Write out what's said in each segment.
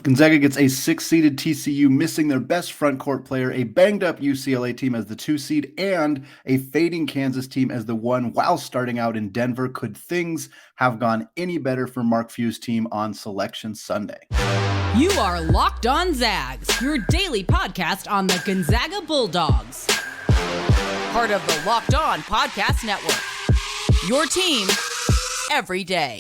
Gonzaga gets a six-seeded TCU, missing their best front court player, a banged-up UCLA team as the two-seed, and a fading Kansas team as the one while starting out in Denver. Could things have gone any better for Mark Few's team on Selection Sunday? You are Locked On Zags, your daily podcast on the Gonzaga Bulldogs. Part of the Locked On Podcast Network. Your team every day.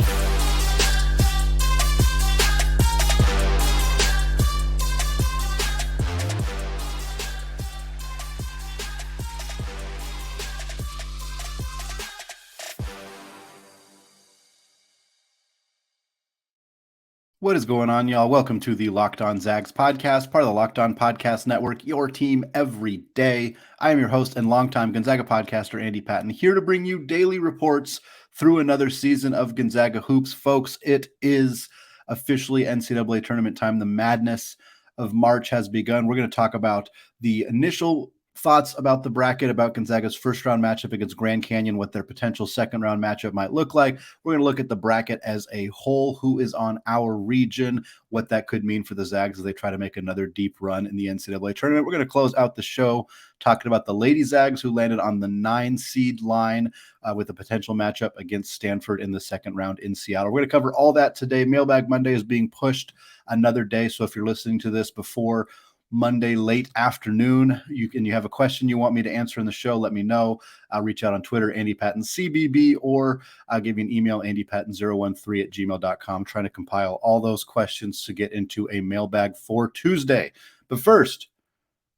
What is going on, y'all? Welcome to the Locked On Zags podcast, part of the Locked On Podcast Network, your team every day. I am your host and longtime Gonzaga podcaster, Andy Patton, here to bring you daily reports through another season of Gonzaga Hoops. Folks, it is officially NCAA Tournament time. The madness of March has begun. We're going to talk about the initial thoughts about the bracket, about Gonzaga's first round matchup against Grand Canyon, what their potential second round matchup might look like. We're going to look at the bracket as a whole, who is on our region, what that could mean for the Zags as they try to make another deep run in the NCAA tournament. We're going to close out the show talking about the Lady Zags, who landed on the 9-seed line with a potential matchup against Stanford in the second round in Seattle. We're going to cover all that today. Mailbag Monday is being pushed another day, so if you're listening to this before Monday late afternoon, you have a question you want me to answer in the show, let me know. I'll reach out on Twitter, Andy Patton CBB, or I'll give you an email, andypatton013@gmail.com, trying to compile all those questions to get into a mailbag for Tuesday. But first,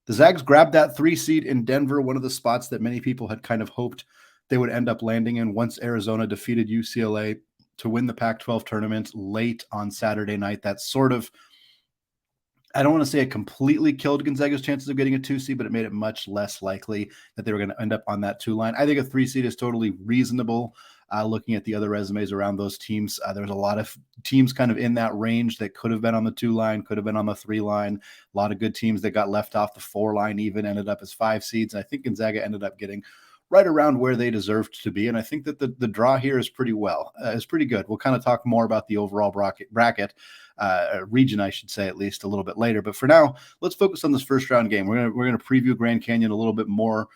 the Zags grabbed that 3-seed in Denver, one of the spots that many people had kind of hoped they would end up landing in once Arizona defeated UCLA to win the Pac-12 tournament late on Saturday night. That sort of, I don't want to say it completely killed Gonzaga's chances of getting a 2-seed, but it made it much less likely that they were going to end up on that 2 line. I think a 3-seed is totally reasonable. Looking at the other resumes around those teams, there's a lot of teams kind of in that range that could have been on the 2 line, could have been on the 3 line. A lot of good teams that got left off the 4 line even ended up as 5 seeds. And I think Gonzaga ended up getting right around where they deserved to be. And I think that the draw here is pretty good. We'll kind of talk more about the overall bracket region, I should say, at least a little bit later. But for now, let's focus on this first round game. We're gonna preview Grand Canyon a little bit more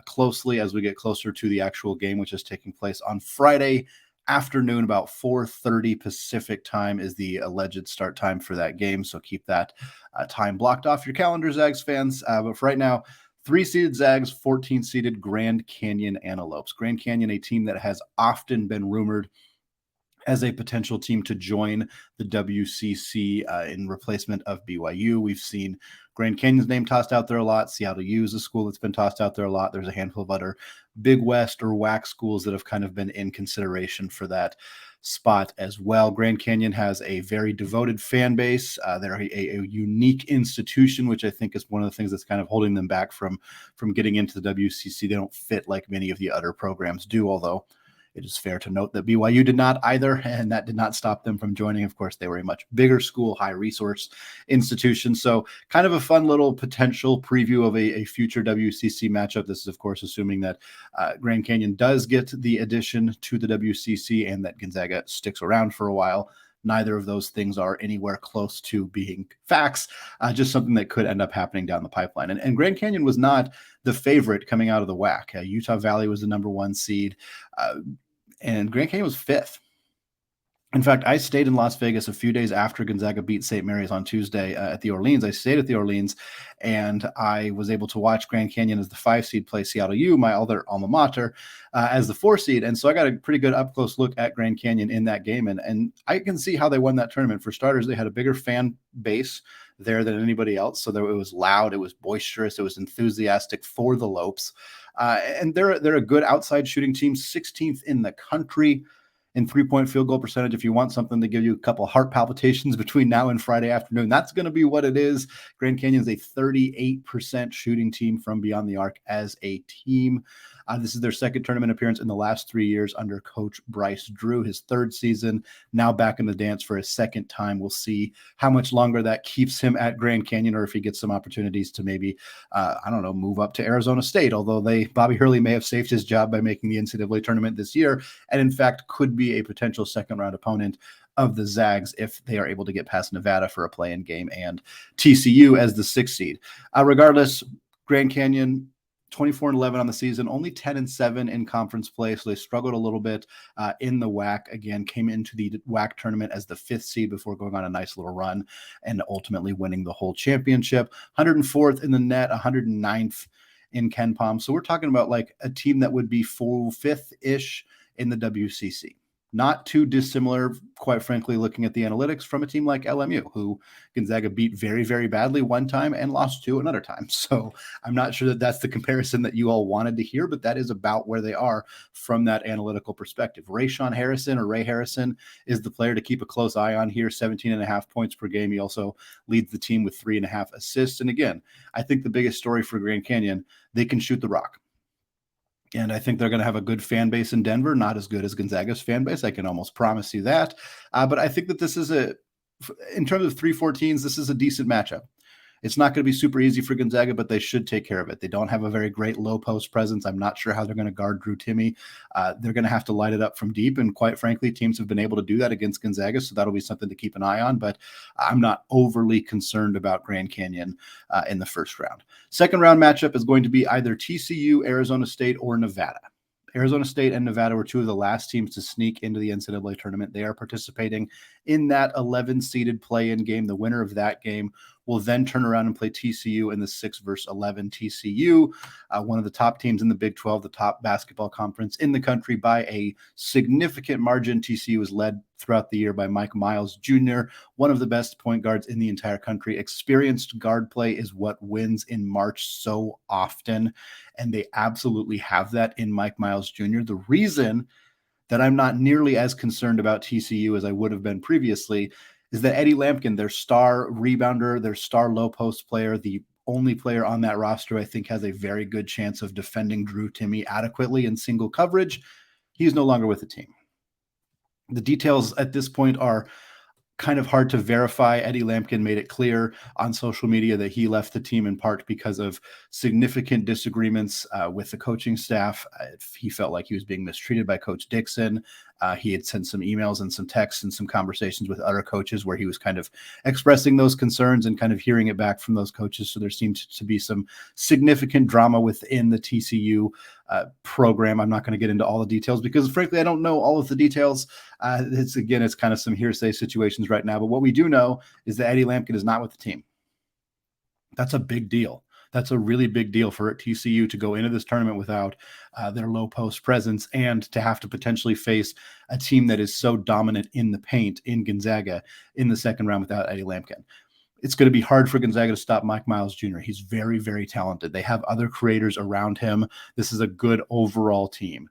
closely as we get closer to the actual game, which is taking place on Friday afternoon, about 4:30 Pacific time is the alleged start time for that game. So keep that time blocked off your calendar, Zags fans. But for right now, 3-seeded Zags, 14-seeded Grand Canyon Antelopes. Grand Canyon, a team that has often been rumored as a potential team to join the WCC in replacement of BYU. We've seen Grand Canyon's name tossed out there a lot. Seattle U is a school that's been tossed out there a lot. There's a handful of other Big West or WAC schools that have kind of been in consideration for that spot as well. Grand Canyon has a very devoted fan base. They're a unique institution, which I think is one of the things that's kind of holding them back from getting into the WCC. They don't fit like many of the other programs do, although it is fair to note that BYU did not either, and that did not stop them from joining. Of course, they were a much bigger school, high-resource institution. So kind of a fun little potential preview of a future WCC matchup. This is, of course, assuming that Grand Canyon does get the addition to the WCC and that Gonzaga sticks around for a while. Neither of those things are anywhere close to being facts, just something that could end up happening down the pipeline. And Grand Canyon was not the favorite coming out of the WAC. Utah Valley was the number 1 seed, and Grand Canyon was 5th. In fact, I stayed in Las Vegas a few days after Gonzaga beat St. Mary's on Tuesday at the Orleans. I stayed at the Orleans, and I was able to watch Grand Canyon as the 5-seed play Seattle U, my other alma mater, as the 4-seed. And so I got a pretty good up-close look at Grand Canyon in that game, and I can see how they won that tournament. For starters, they had a bigger fan base there than anybody else, so it was loud, it was boisterous, it was enthusiastic for the Lopes. And they're a good outside shooting team, 16th in the country in 3-point field goal percentage. If you want something to give you a couple heart palpitations between now and Friday afternoon, that's going to be what it is. Grand Canyon is a 38% shooting team from beyond the arc as a team. This is their second tournament appearance in the last 3 years under Coach Bryce Drew, his 3rd season, now back in the dance for his 2nd time. We'll see how much longer that keeps him at Grand Canyon, or if he gets some opportunities to maybe, move up to Arizona State, although Bobby Hurley may have saved his job by making the NCAA tournament this year, and in fact could be a potential second-round opponent of the Zags if they are able to get past Nevada for a play-in game and TCU as the 6th seed. Regardless, Grand Canyon 24-11 on the season, only 10-7 in conference play, so they struggled a little bit in the WAC. Again, came into the WAC tournament as the 5th seed before going on a nice little run and ultimately winning the whole championship. 104th in the net, 109th in KenPom. So we're talking about like a team that would be 5th-ish in the WCC. Not too dissimilar, quite frankly, looking at the analytics from a team like LMU, who Gonzaga beat very, very badly one time and lost to another time. So I'm not sure that that's the comparison that you all wanted to hear, but that is about where they are from that analytical perspective. Ray Harrison is the player to keep a close eye on here, 17.5 points per game. He also leads the team with 3.5 assists. And again, I think the biggest story for Grand Canyon, they can shoot the rock. And I think they're going to have a good fan base in Denver, not as good as Gonzaga's fan base. I can almost promise you that. But I think that this is in terms of 3-14s, this is a decent matchup. It's not going to be super easy for Gonzaga, but they should take care of it. They don't have a very great low post presence. I'm not sure how they're going to guard Drew Timme. They're going to have to light it up from deep. And quite frankly, teams have been able to do that against Gonzaga. So that'll be something to keep an eye on. But I'm not overly concerned about Grand Canyon in the first round. Second round matchup is going to be either TCU, Arizona State, or Nevada. Arizona State and Nevada were two of the last teams to sneak into the NCAA tournament. They are participating in that 11-seeded play-in game. The winner of that game will then turn around and play TCU in the 6 versus 11. TCU, one of the top teams in the Big 12, the top basketball conference in the country by a significant margin. TCU was led throughout the year by Mike Miles Jr., one of the best point guards in the entire country. Experienced guard play is what wins in March so often, and they absolutely have that in Mike Miles Jr. The reason that I'm not nearly as concerned about TCU as I would have been previously is that Eddie Lampkin, their star rebounder, their star low post player, the only player on that roster I think has a very good chance of defending Drew Timme adequately in single coverage. He's no longer with the team. The details at this point are kind of hard to verify. Eddie Lampkin made it clear on social media that he left the team in part because of significant disagreements with the coaching staff. He felt like he was being mistreated by Coach Dixon. He had sent some emails and some texts and some conversations with other coaches where he was kind of expressing those concerns and kind of hearing it back from those coaches. So there seemed to be some significant drama within the TCU program. I'm not going to get into all the details because frankly, I don't know all of the details. It's kind of some hearsay situations right now, but what we do know is that Eddie Lampkin is not with the team. That's a big deal. That's a really big deal for TCU to go into this tournament without their low post presence and to have to potentially face a team that is so dominant in the paint in Gonzaga in the second round without Eddie Lampkin. It's going to be hard for Gonzaga to stop Mike Miles Jr. He's very, very talented. They have other creators around him. This is a good overall team.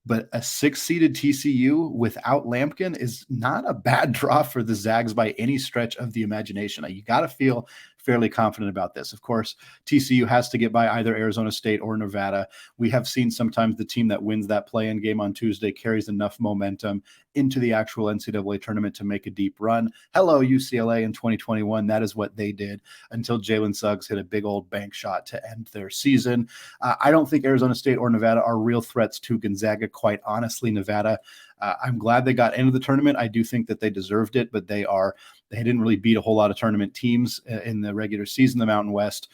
But a 6-seeded TCU without Lampkin is not a bad draw for the Zags by any stretch of the imagination. You got to feel fairly confident about this. Of course, TCU has to get by either Arizona State or Nevada. We have seen sometimes the team that wins that play-in game on Tuesday carries enough momentum into the actual NCAA tournament to make a deep run. Hello, UCLA in 2021. That is what they did until Jalen Suggs hit a big old bank shot to end their season. I don't think Arizona State or Nevada are real threats to Gonzaga. Quite honestly, Nevada, I'm glad they got into the tournament. I do think that they deserved it, but they didn't really beat a whole lot of tournament teams in the regular season. The Mountain West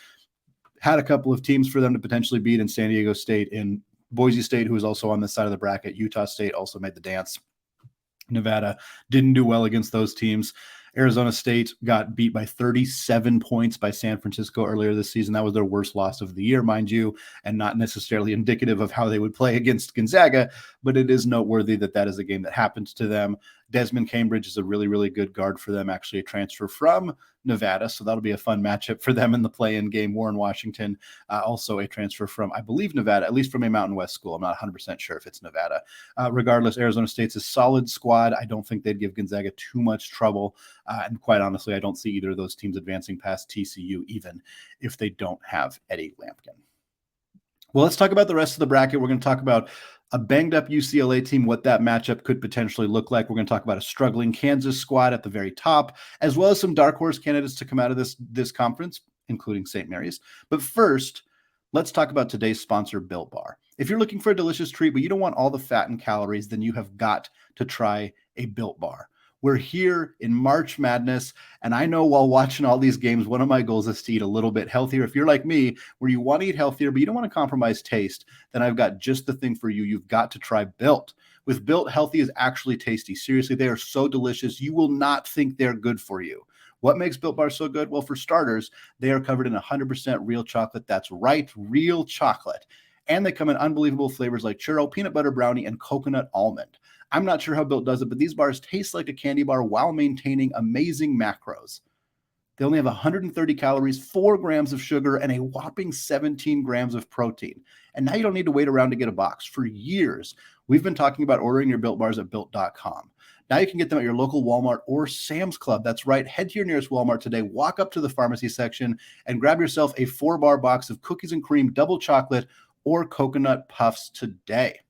had a couple of teams for them to potentially beat in San Diego State and Boise State, who was also on this side of the bracket. Utah State also made the dance. Nevada didn't do well against those teams. Arizona State got beat by 37 points by San Francisco earlier this season. That was their worst loss of the year, mind you, and not necessarily indicative of how they would play against Gonzaga, but it is noteworthy that that is a game that happened to them. Desmond Cambridge is a really, really good guard for them, actually a transfer from Nevada, so that'll be a fun matchup for them in the play-in game. Warren Washington, also a transfer from, I believe, Nevada, at least from a Mountain West school. I'm not 100% sure if it's Nevada. Regardless, Arizona State's a solid squad. I don't think they'd give Gonzaga too much trouble, and quite honestly, I don't see either of those teams advancing past TCU, even if they don't have Eddie Lampkin. Well, let's talk about the rest of the bracket. We're going to talk about a banged-up UCLA team, what that matchup could potentially look like. We're going to talk about a struggling Kansas squad at the very top, as well as some dark horse candidates to come out of this conference, including St. Mary's. But first, let's talk about today's sponsor, Built Bar. If you're looking for a delicious treat, but you don't want all the fat and calories, then you have got to try a Built Bar. We're here in March Madness, and I know while watching all these games, one of my goals is to eat a little bit healthier. If you're like me, where you want to eat healthier, but you don't want to compromise taste, then I've got just the thing for you. You've got to try Built. With Built, healthy is actually tasty. Seriously, they are so delicious. You will not think they're good for you. What makes Built Bars so good? Well, for starters, they are covered in 100% real chocolate. That's right, real chocolate. And they come in unbelievable flavors like churro, peanut butter brownie, and coconut almond. I'm not sure how Built does it, but these bars taste like a candy bar while maintaining amazing macros. They only have 130 calories, 4 grams of sugar, and a whopping 17 grams of protein. And now you don't need to wait around to get a box. For years, we've been talking about ordering your Built Bars at Built.com. Now you can get them at your local Walmart or Sam's Club. That's right. Head to your nearest Walmart today, walk up to the pharmacy section, and grab yourself a 4-bar box of cookies and cream, double chocolate, or coconut puffs today.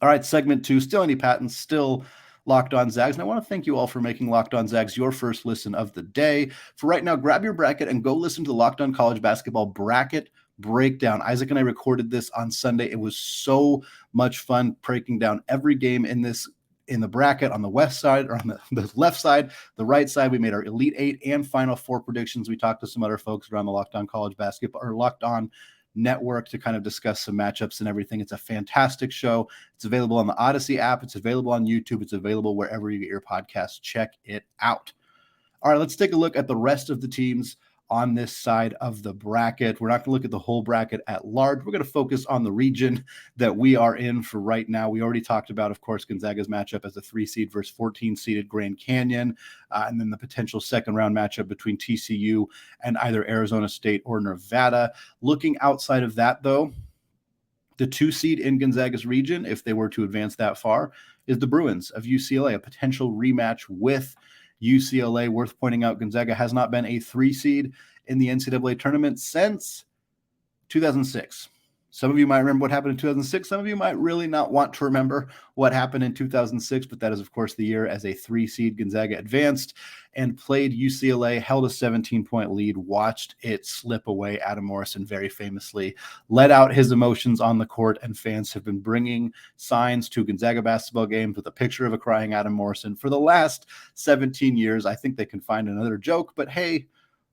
All right, segment 2, still Andy Patton, still Locked On Zags. And I want to thank you all for making Locked On Zags your first listen of the day. For right now, grab your bracket and go listen to the Locked On College Basketball Bracket Breakdown. Isaac and I recorded this on Sunday. It was so much fun breaking down every game in the bracket on the west side, or on the left side, the right side. We made our Elite 8 and Final 4 predictions. We talked to some other folks around the Locked On College Basketball, or Locked On Network, to kind of discuss some matchups and everything. It's a fantastic show. It's available on the Odyssey app. It's available on YouTube. It's available wherever you get your podcasts. Check it out. All right, let's take a look at the rest of the teams on this side of the bracket. We're not going to look at the whole bracket at large. We're going to focus on the region that we are in for right now. We already talked about, of course, Gonzaga's matchup as a 3-seed versus 14-seeded Grand Canyon, and then the potential second-round matchup between TCU and either Arizona State or Nevada. Looking outside of that, though, the 2-seed in Gonzaga's region, if they were to advance that far, is the Bruins of UCLA, a potential rematch with UCLA. Worth pointing out, Gonzaga has not been a 3-seed in the NCAA tournament since 2006. Some of you might remember what happened in 2006. Some of you might really not want to remember what happened in 2006, but that is, of course, the year as a 3-seed Gonzaga advanced and played UCLA, held a 17-point lead, watched it slip away. Adam Morrison very famously let out his emotions on the court, and fans have been bringing signs to Gonzaga basketball games with a picture of a crying Adam Morrison for the last 17 years. I think they can find another joke, but hey,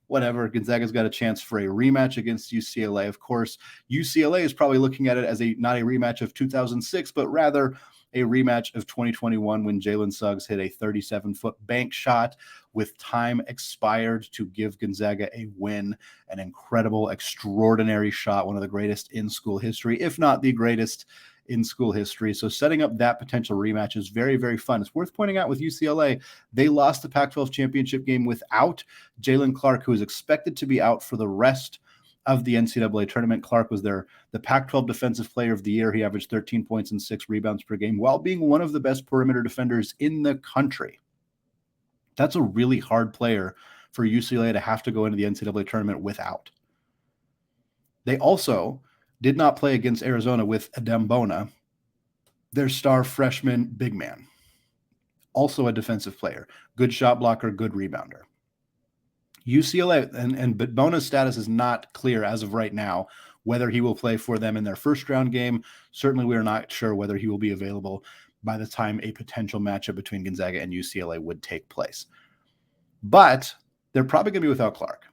whatever. Gonzaga's got a chance for a rematch against UCLA. Of course, UCLA is probably looking at it as not a rematch of 2006, but rather a rematch of 2021 when Jalen Suggs hit a 37-foot bank shot with time expired to give Gonzaga a win. An incredible, extraordinary shot, one of the greatest in school history, if not the greatest in school history. So setting up that potential rematch is very, very fun. It's worth pointing out with UCLA, they lost the Pac-12 championship game without Jalen Clark, who is expected to be out for the rest of the NCAA tournament. Clark was the Pac-12 Defensive Player of the Year. He averaged 13 points and 6 rebounds per game while being one of the best perimeter defenders in the country. That's a really hard player for UCLA to have to go into the NCAA tournament without. They also did not play against Arizona with Adem Bona, their star freshman big man. Also a defensive player, good shot blocker, good rebounder. UCLA, but Bona's status is not clear as of right now, whether he will play for them in their first round game. Certainly we are not sure whether he will be available by the time a potential matchup between Gonzaga and UCLA would take place. But they're probably going to be without Clark.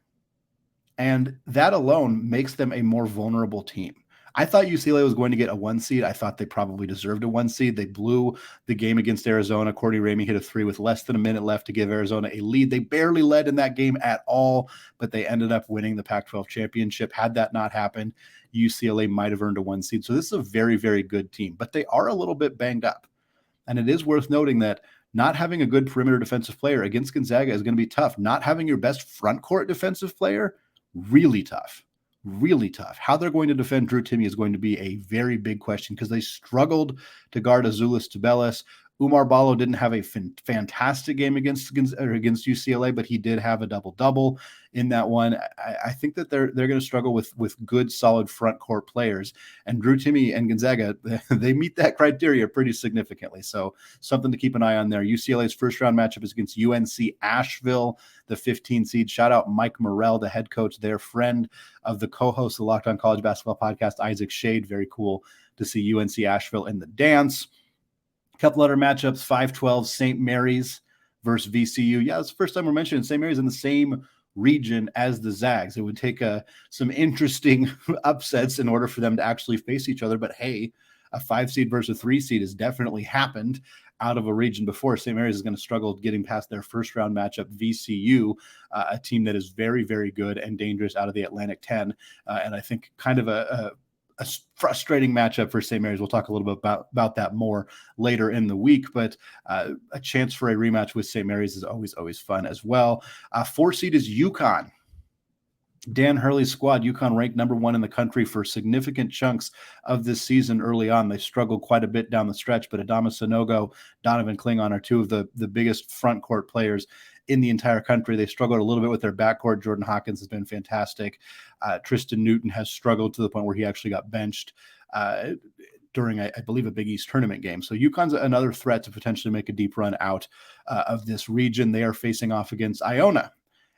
And that alone makes them a more vulnerable team. I thought UCLA was going to get a 1-seed. I thought they probably deserved a 1-seed. They blew the game against Arizona. Courtney Ramey hit a 3 with less than a minute left to give Arizona a lead. They barely led in that game at all, but they ended up winning the Pac-12 championship. Had that not happened, UCLA might have earned a 1-seed. So this is a very, very good team, but they are a little bit banged up. And it is worth noting that not having a good perimeter defensive player against Gonzaga is going to be tough. Not having your best front court defensive player, really tough. Really tough. How they're going to defend Drew Timme is going to be a very big question because they struggled to guard Azuolas Tubelis. Umar Ballo didn't have a fantastic game against UCLA, but he did have a double-double in that one. I think that they're going to struggle with good, solid front court players. And Drew Timme and Gonzaga, they meet that criteria pretty significantly. So something to keep an eye on there. UCLA's first-round matchup is against UNC Asheville, the 15-seed. Shout out Mike Morrell, the head coach, their friend of the co-host of the Locked On College Basketball podcast, Isaac Shade. Very cool to see UNC Asheville in the dance. Couple other matchups, 5-12 St. Mary's versus VCU. Yeah, it's the first time we're mentioning St. Mary's in the same region as the Zags. It would take some interesting upsets in order for them to actually face each other. But hey, a 5 seed versus a 3 seed has definitely happened out of a region before. St. Mary's is going to struggle getting past their first round matchup, VCU, a team that is very, very good and dangerous out of the Atlantic 10. And I think kind of a frustrating matchup for St. Mary's. We'll talk a little bit about that more later in the week, but a chance for a rematch with St. Mary's is always fun as well. 4 seed is UConn. Dan Hurley's squad, UConn ranked number 1 in the country for significant chunks of this season early on. They struggled quite a bit down the stretch, but Adama Sanogo, Donovan Klingon are two of the biggest front court players in the entire country. They struggled a little bit with their backcourt. Jordan Hawkins has been fantastic. Tristan Newton has struggled to the point where he actually got benched during, I believe, a Big East tournament game. So UConn's another threat to potentially make a deep run out of this region. They are facing off against Iona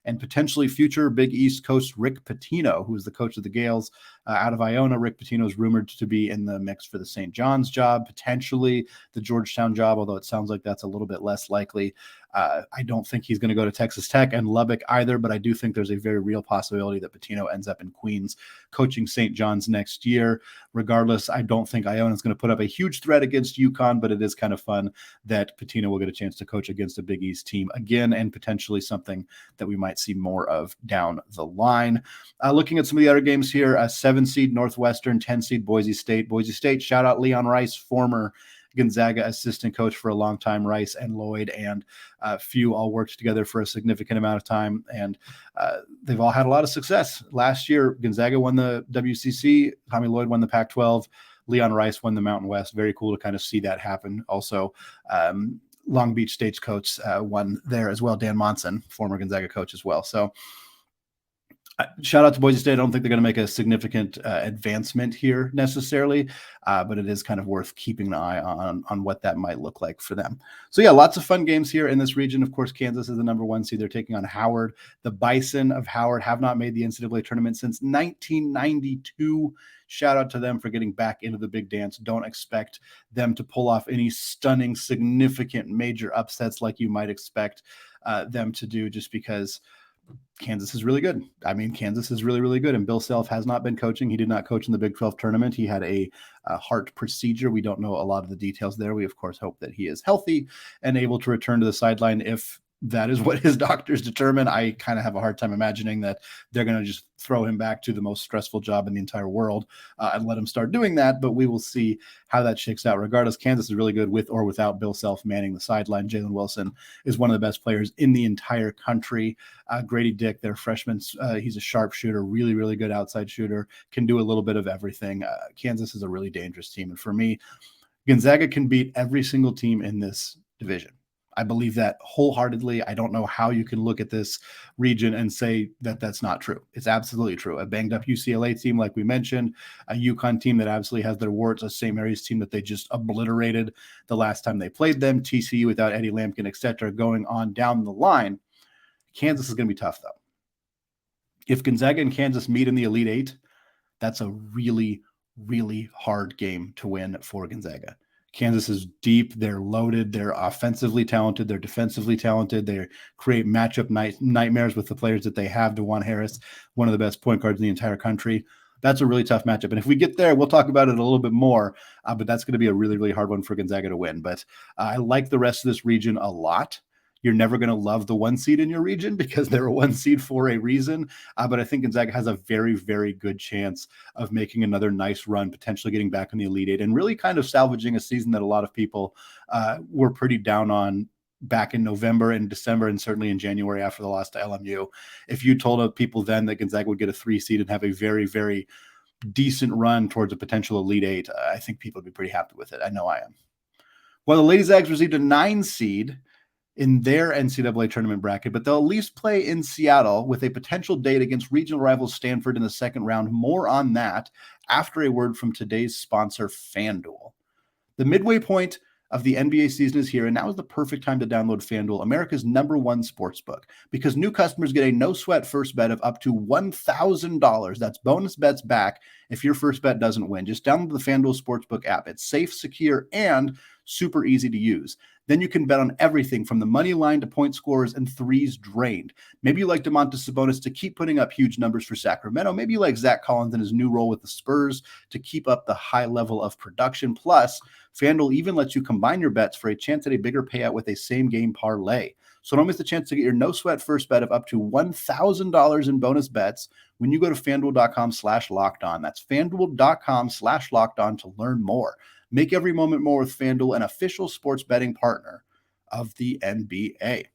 and potentially future Big East coach Rick Pitino, who is the coach of the Gales out of Iona. Rick Pitino is rumored to be in the mix for the St. John's job, potentially the Georgetown job, although it sounds like that's a little bit less likely. I don't think he's going to go to Texas Tech and Lubbock either, but I do think there's a very real possibility that Pitino ends up in Queens coaching St. John's next year. Regardless, I don't think Iona is going to put up a huge threat against UConn, but it is kind of fun that Pitino will get a chance to coach against a Big East team again, and potentially something that we might see more of down the line. Looking at some of the other games here, 7 seed Northwestern, 10 seed Boise State. Boise State, shout out Leon Rice, former Gonzaga assistant coach for a long time. Rice and Lloyd and Few all worked together for a significant amount of time, and they've all had a lot of success. Last year, Gonzaga won the WCC, Tommy Lloyd won the Pac-12, Leon Rice won the Mountain West. Very cool to kind of see that happen. Also, Long Beach Stagecoach won there as well. Dan Monson, former Gonzaga coach as well. So shout out to Boise State. I don't think they're going to make a significant advancement here necessarily, but it is kind of worth keeping an eye on what that might look like for them. So yeah, lots of fun games here in this region. Of course, Kansas is the number 1 seed. They're taking on Howard. The Bison of Howard have not made the NCAA tournament since 1992. Shout out to them for getting back into the big dance. Don't expect them to pull off any stunning, significant, major upsets like you might expect them to do, just because Kansas is really good. I mean, Kansas is really, really good. And Bill Self has not been coaching. He did not coach in the Big 12 tournament. He had a heart procedure. We don't know a lot of the details there. We, of course, hope that he is healthy and able to return to the sideline if that is what his doctors determine. I kind of have a hard time imagining that they're going to just throw him back to the most stressful job in the entire world and let him start doing that. But we will see how that shakes out. Regardless, Kansas is really good with or without Bill Self manning the sideline. Jalen Wilson is one of the best players in the entire country. Grady Dick, their freshman, he's a sharp shooter, really, really good outside shooter, can do a little bit of everything. Kansas is a really dangerous team. And for me, Gonzaga can beat every single team in this division. I believe that wholeheartedly. I don't know how you can look at this region and say that that's not true. It's absolutely true. A banged up UCLA team, like we mentioned, a UConn team that absolutely has their warts, a St. Mary's team that they just obliterated the last time they played them, TCU without Eddie Lampkin, etc. Going on down the line. Kansas is going to be tough, though. If Gonzaga and Kansas meet in the Elite Eight, that's a really, really hard game to win for Gonzaga. Kansas is deep. They're loaded. They're offensively talented. They're defensively talented. They create matchup nightmares with the players that they have. DeJuan Harris, one of the best point guards in the entire country. That's a really tough matchup. And if we get there, we'll talk about it a little bit more. But that's going to be a really, really hard one for Gonzaga to win. But I like the rest of this region a lot. You're never going to love the 1 seed in your region because they're a 1 seed for a reason. But I think Gonzaga has a very, very good chance of making another nice run, potentially getting back in the Elite Eight and really kind of salvaging a season that a lot of people were pretty down on back in November and December, and certainly in January after the loss to LMU. If you told people then that Gonzaga would get a 3 seed and have a very, very decent run towards a potential Elite Eight, I think people would be pretty happy with it. I know I am. Well, the Lady Zags received a 9 seed in their NCAA tournament bracket, but they'll at least play in Seattle with a potential date against regional rivals Stanford in the second round. More on that after a word from today's sponsor, FanDuel. The midway point of the NBA season is here, and now is the perfect time to download FanDuel, America's #1 sportsbook, because new customers get a no-sweat first bet of up to $1,000. That's bonus bets back if your first bet doesn't win. Just download the FanDuel Sportsbook app. It's safe, secure, and super easy to use. Then you can bet on everything from the money line to point scorers and threes drained. Maybe you like Domantas Sabonis to keep putting up huge numbers for Sacramento. Maybe you like Zach Collins in his new role with the Spurs to keep up the high level of production. Plus, FanDuel even lets you combine your bets for a chance at a bigger payout with a same-game parlay. So don't miss the chance to get your no-sweat first bet of up to $1,000 in bonus bets when you go to FanDuel.com/lockedon. That's FanDuel.com/lockedon to learn more. Make every moment more with FanDuel, an official sports betting partner of the NBA.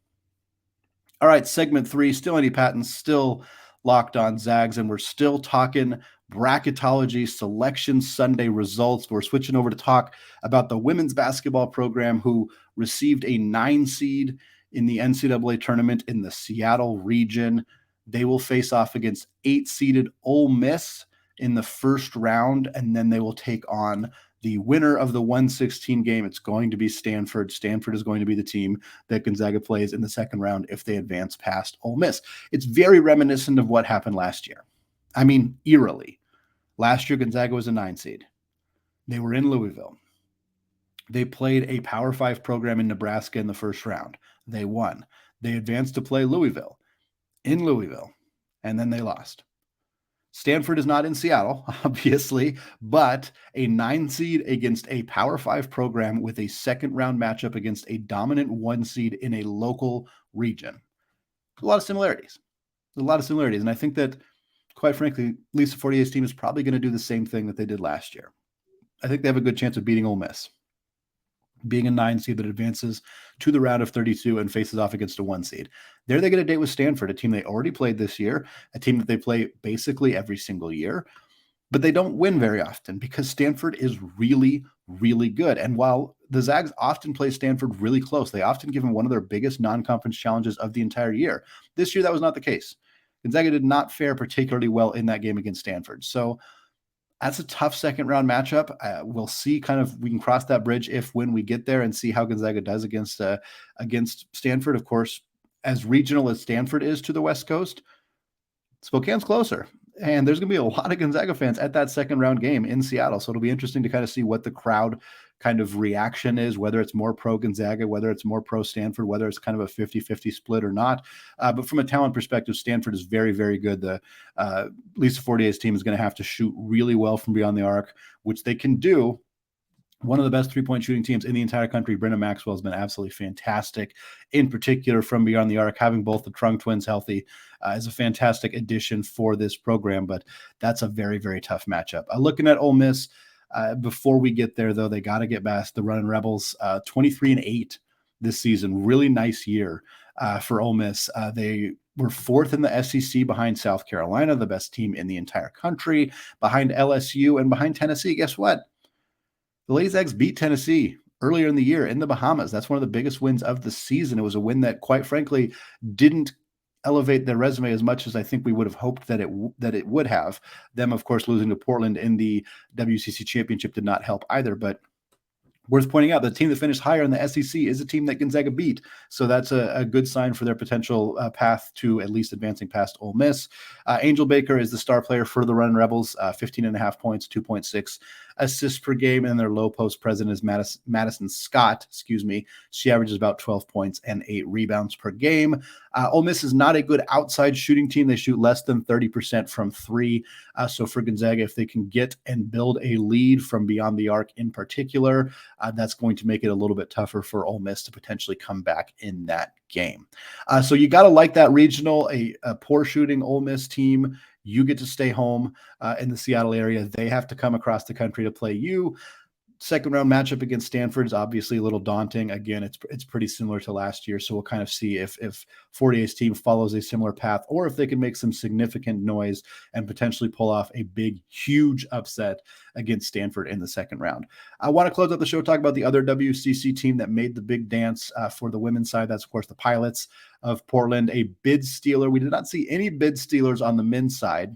All right, segment 3, still Eddie Patton, still Locked On Zags, and we're still talking bracketology, selection Sunday results. We're switching over to talk about the women's basketball program who received a 9 seed in the NCAA tournament in the Seattle region. They will face off against 8-seeded Ole Miss in the first round, and then they will take on the winner of the 116 game. It's going to be Stanford. Stanford is going to be the team that Gonzaga plays in the second round if they advance past Ole Miss. It's very reminiscent of what happened last year. I mean, eerily. Last year, Gonzaga was a 9 seed. They were in Louisville. They played a Power 5 program in Nebraska in the first round. They won. They advanced to play Louisville in Louisville, and then they lost. Stanford is not in Seattle, obviously, but a 9 seed against a Power 5 program with a second round matchup against a dominant 1 seed in a local region. There's a lot of similarities. And I think that, quite frankly, Lisa Fortier's team is probably going to do the same thing that they did last year. I think they have a good chance of beating Ole Miss, being a 9 seed that advances to the round of 32 and faces off against a 1 seed. There they get a date with Stanford, a team they already played this year, a team that they play basically every single year, but they don't win very often because Stanford is really, really good. And while the Zags often play Stanford really close, they often give them one of their biggest non-conference challenges of the entire year. This year, that was not the case. Gonzaga did not fare particularly well in that game against Stanford. So that's a tough second round matchup. We'll see we can cross that bridge when we get there and see how Gonzaga does against Stanford. Of course, as regional as Stanford is to the West Coast, Spokane's closer. And there's going to be a lot of Gonzaga fans at that second round game in Seattle. So it'll be interesting to kind of see what the crowd kind of reaction is, whether it's more pro Gonzaga, whether it's more pro Stanford, whether it's kind of a 50-50 split or not. But from a talent perspective, Stanford is very, very good. The Lisa Fortier's team is going to have to shoot really well from beyond the arc, which they can do. One of the best three-point shooting teams in the entire country, Brenda Maxwell, has been absolutely fantastic, in particular from beyond the arc. Having both the Trung twins healthy is a fantastic addition for this program, but that's a very, very tough matchup. Looking at Ole Miss, before we get there, though, they got to get past the Runnin' Rebels, 23-8 this season. Really nice year for Ole Miss. They were 4th in the SEC behind South Carolina, the best team in the entire country, behind LSU and behind Tennessee. Guess what? The Lady Zags beat Tennessee earlier in the year in the Bahamas. That's one of the biggest wins of the season. It was a win that, quite frankly, didn't elevate their resume as much as I think we would have hoped that it would have. Them, of course, losing to Portland in the WCC championship did not help either, but worth pointing out, the team that finished higher in the SEC is a team that Gonzaga beat. So that's a good sign for their potential path to at least advancing past Ole Miss. Angel Baker is the star player for the Runnin' Rebels, 15.5 points, 2.6 assists per game. And their low post president is Madison Scott, She averages about 12 points and 8 rebounds per game. Ole Miss is not a good outside shooting team. They shoot less than 30% from 3. So for Gonzaga, if they can get and build a lead from beyond the arc in particular, that's going to make it a little bit tougher for Ole Miss to potentially come back in that game. So you got to like that regional, a poor shooting Ole Miss team. You get to stay home in the Seattle area. They have to come across the country to play you. Second round matchup against Stanford is obviously a little daunting. Again, it's pretty similar to last year. So we'll kind of see if Fortier's team follows a similar path or if they can make some significant noise and potentially pull off a big, huge upset against Stanford in the second round. I want to close out the show talking about the other WCC team that made the big dance for the women's side. That's, of course, the Pilots of Portland, a bid stealer. We did not see any bid stealers on the men's side,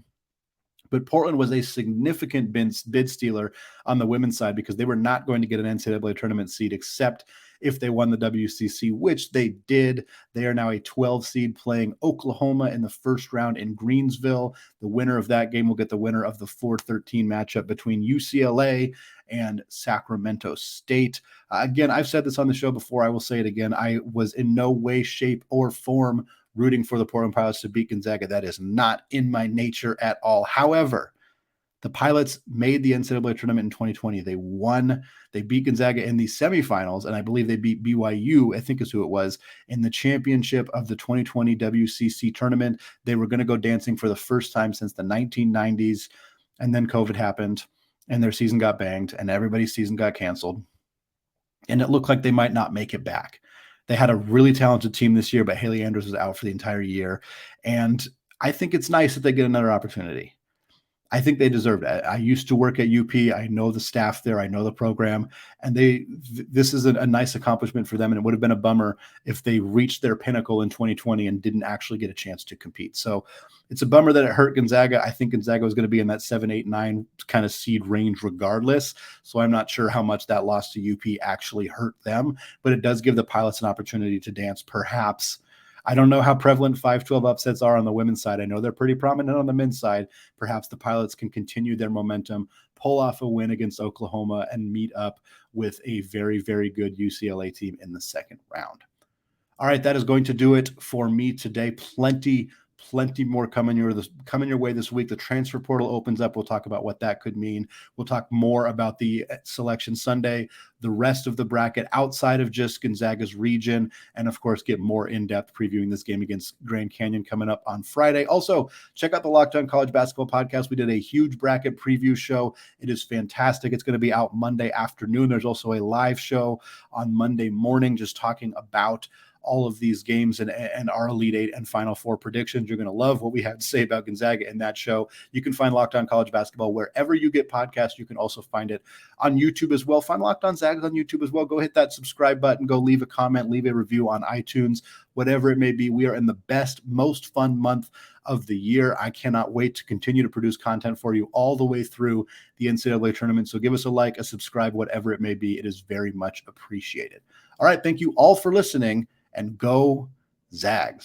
but Portland was a significant bid stealer on the women's side because they were not going to get an NCAA tournament seed except if they won the WCC, which they did. They are now a 12 seed playing Oklahoma in the first round in Greensville. The winner of that game will get the winner of the 4-13 matchup between UCLA and Sacramento State. Again, I've said this on the show before. I will say it again. I was in no way, shape, or form rooting for the Portland Pilots to beat Gonzaga. That is not in my nature at all. However, the Pilots made the NCAA tournament in 2020. They won. They beat Gonzaga in the semifinals, and I believe they beat BYU, I think is who it was, in the championship of the 2020 WCC tournament. They were going to go dancing for the first time since the 1990s, and then COVID happened, and their season got banged, and everybody's season got canceled, and it looked like they might not make it back. They had a really talented team this year, but Haley Andrews was out for the entire year, and I think it's nice that they get another opportunity. I think they deserved it. I used to work at UP. I know the staff there. I know the program. And this is a nice accomplishment for them. And it would have been a bummer if they reached their pinnacle in 2020 and didn't actually get a chance to compete. So it's a bummer that it hurt Gonzaga. I think Gonzaga was going to be in that 7, 8, 9 kind of seed range regardless. So I'm not sure how much that loss to UP actually hurt them. But it does give the Pilots an opportunity to dance, perhaps. I don't know how prevalent 5-12 upsets are on the women's side. I know they're pretty prominent on the men's side. Perhaps the Pilots can continue their momentum, pull off a win against Oklahoma, and meet up with a very, very good UCLA team in the second round. All right, that is going to do it for me today. Plenty more coming your way this week. The transfer portal opens up. We'll talk about what that could mean. We'll talk more about the Selection Sunday, the rest of the bracket outside of just Gonzaga's region, and of course, get more in-depth previewing this game against Grand Canyon coming up on Friday. Also, check out the Locked On College Basketball Podcast. We did a huge bracket preview show. It is fantastic. It's going to be out Monday afternoon. There's also a live show on Monday morning just talking about all of these games and our Elite Eight and Final Four predictions. You're going to love what we have to say about Gonzaga in that show. You can find Locked On College Basketball wherever you get podcasts. You can also find it on YouTube as well. Find Locked On Zags on YouTube as well. Go hit that subscribe button. Go leave a comment, leave a review on iTunes, whatever it may be. We are in the best, most fun month of the year. I cannot wait to continue to produce content for you all the way through the NCAA tournament. So give us a like, a subscribe, whatever it may be. It is very much appreciated. All right. Thank you all for listening. And go Zags.